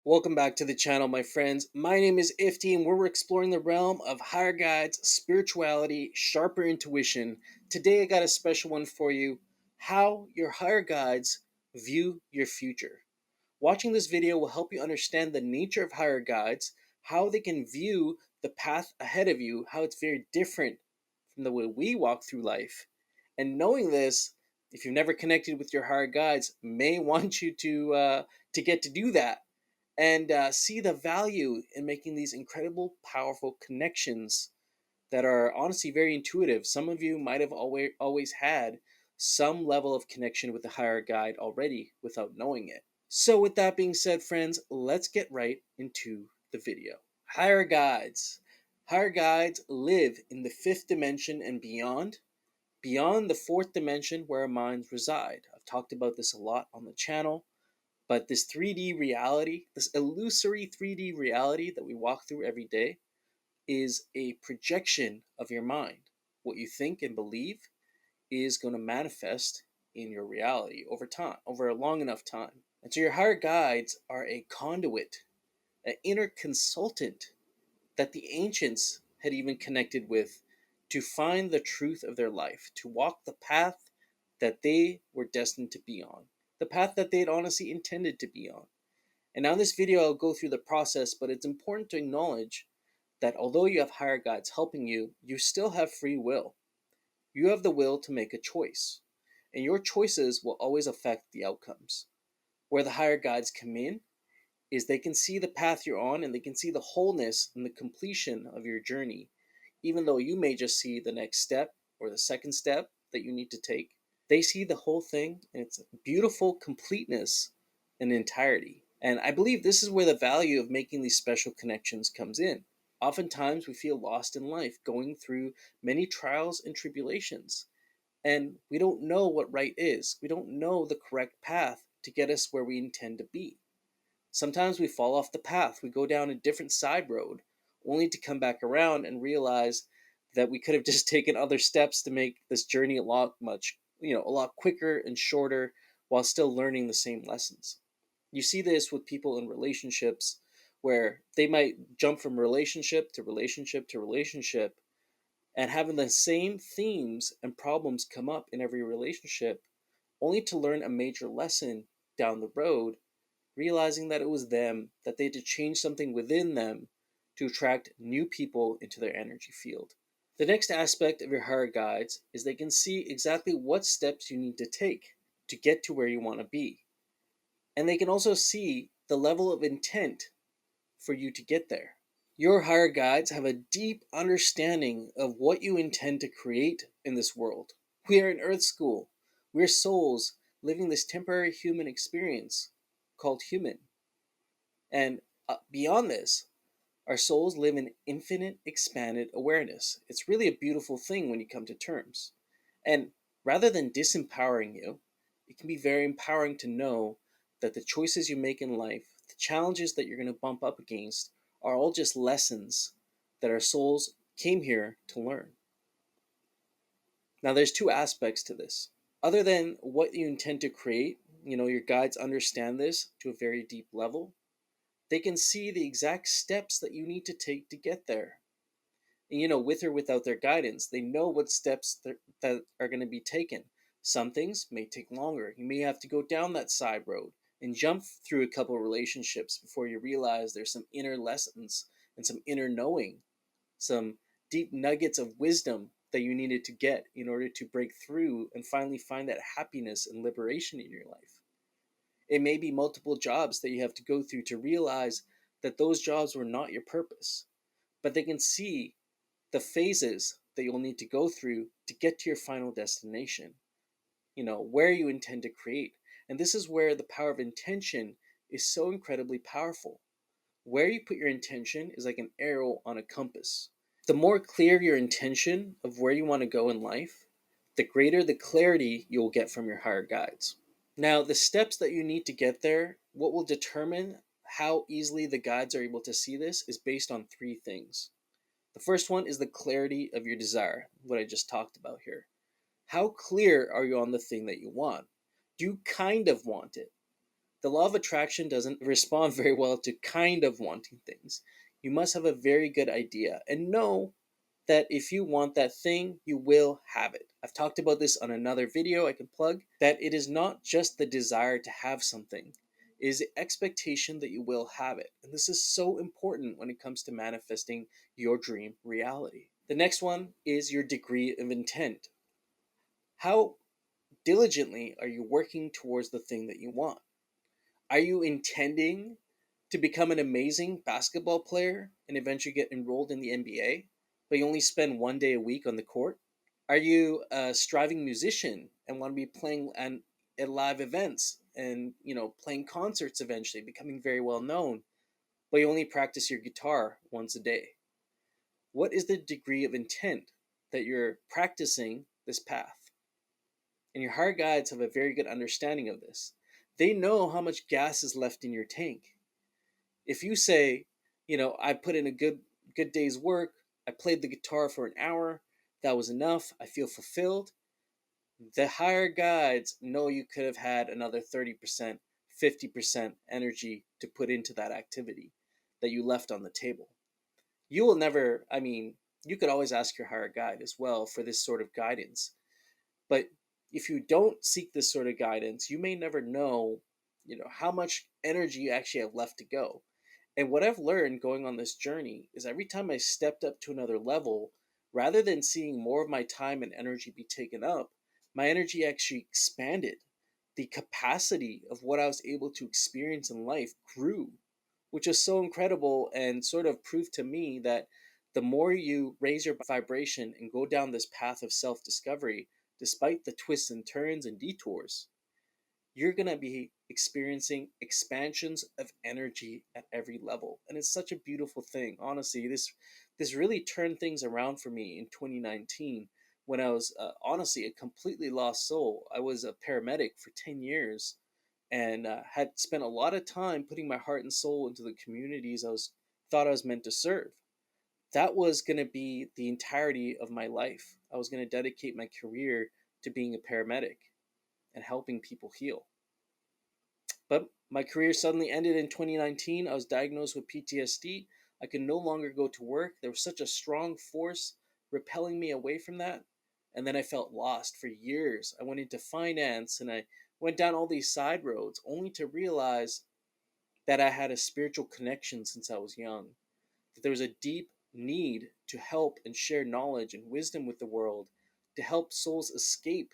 Welcome back to the channel, my friends. My name is Ifti, and we're exploring the realm of higher guides, spirituality, sharper intuition. Today, I got a special one for you: how your higher guides view your future. Watching this video will help you understand the nature of higher guides, how they can view the path ahead of you, how it's very different from the way we walk through life. And knowing this, if you've never connected with your higher guides, may want you to get to do that and see the value in making these incredible, powerful connections that are honestly very intuitive. Some of you might have always had some level of connection with the higher guide already without knowing it. So, with that being said, friends, let's get right into the video. Higher guides. Higher guides live in the fifth dimension and beyond the fourth dimension where our minds reside. I've talked about this a lot on the channel. But this 3D reality, this illusory 3D reality that we walk through every day, is a projection of your mind. What you think and believe is going to manifest in your reality over time, over a long enough time. And so your higher guides are a conduit, an inner consultant that the ancients had even connected with to find the truth of their life, to walk the path that they were destined to be on, the path that they'd honestly intended to be on. And now in this video, I'll go through the process, but it's important to acknowledge that although you have higher guides helping you, you still have free will. You have the will to make a choice, and your choices will always affect the outcomes. Where the higher guides come in is they can see the path you're on and they can see the wholeness and the completion of your journey, even though you may just see the next step or the second step that you need to take. They see the whole thing in its beautiful completeness and entirety. And I believe this is where the value of making these special connections comes in. Oftentimes, we feel lost in life, going through many trials and tribulations, and we don't know what right is. We don't know the correct path to get us where we intend to be. Sometimes we fall off the path, we go down a different side road, only to come back around and realize that we could have just taken other steps to make this journey a lot quicker and shorter while still learning the same lessons. You see this with people in relationships where they might jump from relationship to relationship to relationship and having the same themes and problems come up in every relationship, only to learn a major lesson down the road, realizing that it was them, that they had to change something within them to attract new people into their energy field. The next aspect of your higher guides is they can see exactly what steps you need to take to get to where you want to be. And they can also see the level of intent for you to get there. Your higher guides have a deep understanding of what you intend to create in this world. We are in Earth School. We're souls living this temporary human experience called human. And beyond this, our souls live in infinite expanded awareness. It's really a beautiful thing when you come to terms. And rather than disempowering you, it can be very empowering to know that the choices you make in life, the challenges that you're going to bump up against, are all just lessons that our souls came here to learn. Now, there's two aspects to this. Other than what you intend to create, your guides understand this to a very deep level. They can see the exact steps that you need to take to get there. And, with or without their guidance, they know what steps that are going to be taken. Some things may take longer. You may have to go down that side road and jump through a couple of relationships before you realize there's some inner lessons and some inner knowing, some deep nuggets of wisdom that you needed to get in order to break through and finally find that happiness and liberation in your life. It may be multiple jobs that you have to go through to realize that those jobs were not your purpose, but they can see the phases that you'll need to go through to get to your final destination, where you intend to create. And this is where the power of intention is so incredibly powerful. Where you put your intention is like an arrow on a compass. The more clear your intention of where you want to go in life, the greater the clarity you'll get from your higher guides. Now, the steps that you need to get there, what will determine how easily the guides are able to see this, is based on three things. The first one is the clarity of your desire, what I just talked about here. How clear are you on the thing that you want? Do you kind of want it? The law of attraction doesn't respond very well to kind of wanting things. You must have a very good idea and know that if you want that thing, you will have it. I've talked about this on another video I can plug, that it is not just the desire to have something, it is the expectation that you will have it. And this is so important when it comes to manifesting your dream reality. The next one is your degree of intent. How diligently are you working towards the thing that you want? Are you intending to become an amazing basketball player and eventually get enrolled in the NBA, but you only spend 1 day a week on the court? Are you a striving musician and want to be playing at live events and playing concerts eventually, becoming very well known, but you only practice your guitar once a day? What is the degree of intent that you're practicing this path? And your higher guides have a very good understanding of this. They know how much gas is left in your tank. If you say, I put in a good day's work, I played the guitar for an hour, that was enough, I feel fulfilled, the higher guides know you could have had another 30%, 50% energy to put into that activity that you left on the table. You will never, you could always ask your higher guide as well for this sort of guidance. But if you don't seek this sort of guidance, you may never know, how much energy you actually have left to go. And what I've learned going on this journey is every time I stepped up to another level, rather than seeing more of my time and energy be taken up, my energy actually expanded. The capacity of what I was able to experience in life grew, which is so incredible and sort of proved to me that the more you raise your vibration and go down this path of self discovery, despite the twists and turns and detours, you're going to be experiencing expansions of energy at every level. And it's such a beautiful thing. Honestly, this really turned things around for me in 2019 when I was honestly a completely lost soul. I was a paramedic for 10 years and had spent a lot of time putting my heart and soul into the communities I was meant to serve. That was going to be the entirety of my life. I was going to dedicate my career to being a paramedic and helping people heal. But my career suddenly ended in 2019. I was diagnosed with PTSD. I could no longer go to work. There was such a strong force repelling me away from that. And then I felt lost for years. I went into finance and I went down all these side roads only to realize that I had a spiritual connection since I was young, that there was a deep need to help and share knowledge and wisdom with the world, to help souls escape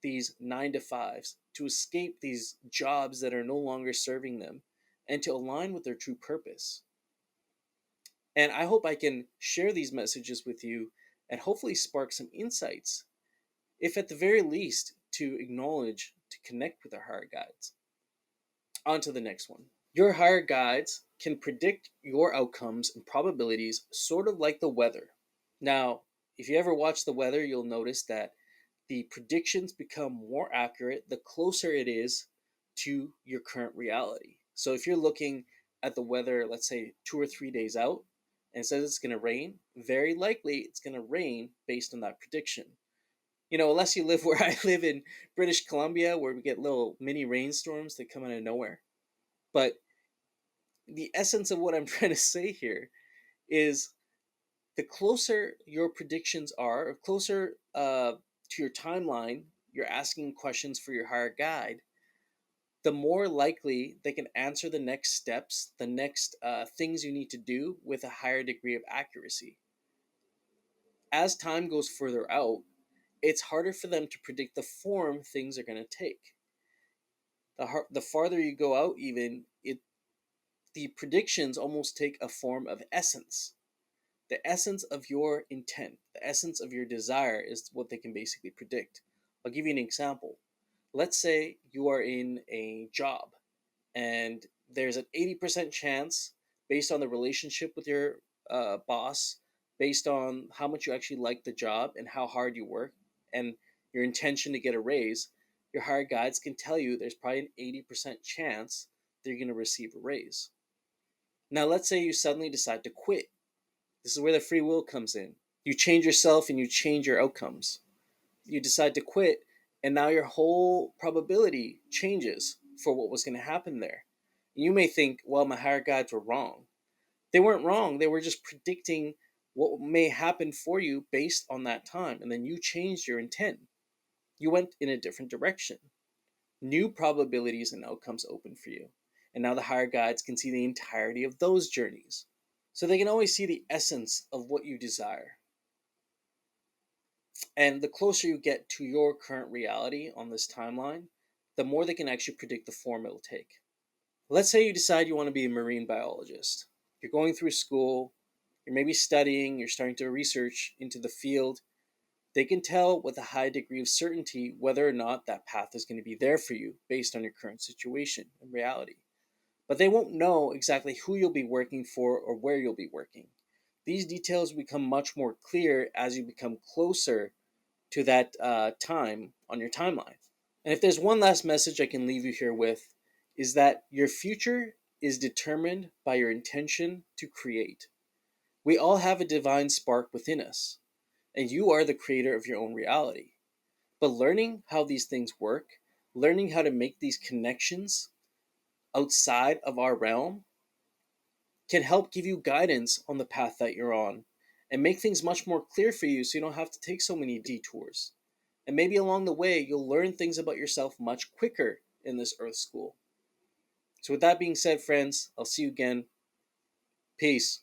these 9 to 5s, to escape these jobs that are no longer serving them, and to align with their true purpose. And I hope I can share these messages with you and hopefully spark some insights, if at the very least, to acknowledge, to connect with our higher guides. On to the next one. Your higher guides can predict your outcomes and probabilities sort of like the weather. Now, if you ever watch the weather, you'll notice that the predictions become more accurate the closer it is to your current reality. So if you're looking at the weather, let's say 2 or 3 days out, and it says it's going to rain, very likely it's going to rain based on that prediction. Unless you live where I live in British Columbia, where we get little mini rainstorms that come out of nowhere. But the essence of what I'm trying to say here is the closer your predictions are, or closer to your timeline, you're asking questions for your higher guide, the more likely they can answer the next steps, the next things you need to do with a higher degree of accuracy. As time goes further out, it's harder for them to predict the form things are going to take. The farther you go out, even the predictions almost take a form of essence. The essence of your intent, the essence of your desire is what they can basically predict. I'll give you an example. Let's say you are in a job and there's an 80% chance, based on the relationship with your boss, based on how much you actually like the job and how hard you work and your intention to get a raise, your higher guides can tell you there's probably an 80% chance that you're going to receive a raise. Now, let's say you suddenly decide to quit. This is where the free will comes in. You change yourself and you change your outcomes. You decide to quit, and now your whole probability changes for what was going to happen there. You may think, well, my higher guides were wrong. They weren't wrong. They were just predicting what may happen for you based on that time. And then you changed your intent. You went in a different direction. New probabilities and outcomes open for you. And now the higher guides can see the entirety of those journeys. So they can always see the essence of what you desire. And the closer you get to your current reality on this timeline, the more they can actually predict the form it'll take. Let's say you decide you want to be a marine biologist. You're going through school, you're maybe studying, you're starting to research into the field. They can tell with a high degree of certainty whether or not that path is going to be there for you based on your current situation and reality. But they won't know exactly who you'll be working for or where you'll be working. These details become much more clear as you become closer to that time on your timeline. And if there's one last message I can leave you here with, is that your future is determined by your intention to create. We all have a divine spark within us, and you are the creator of your own reality. But learning how these things work, learning how to make these connections outside of our realm, can help give you guidance on the path that you're on and make things much more clear for you so you don't have to take so many detours. And maybe along the way, you'll learn things about yourself much quicker in this Earth School. So, with that being said, friends, I'll see you again. Peace.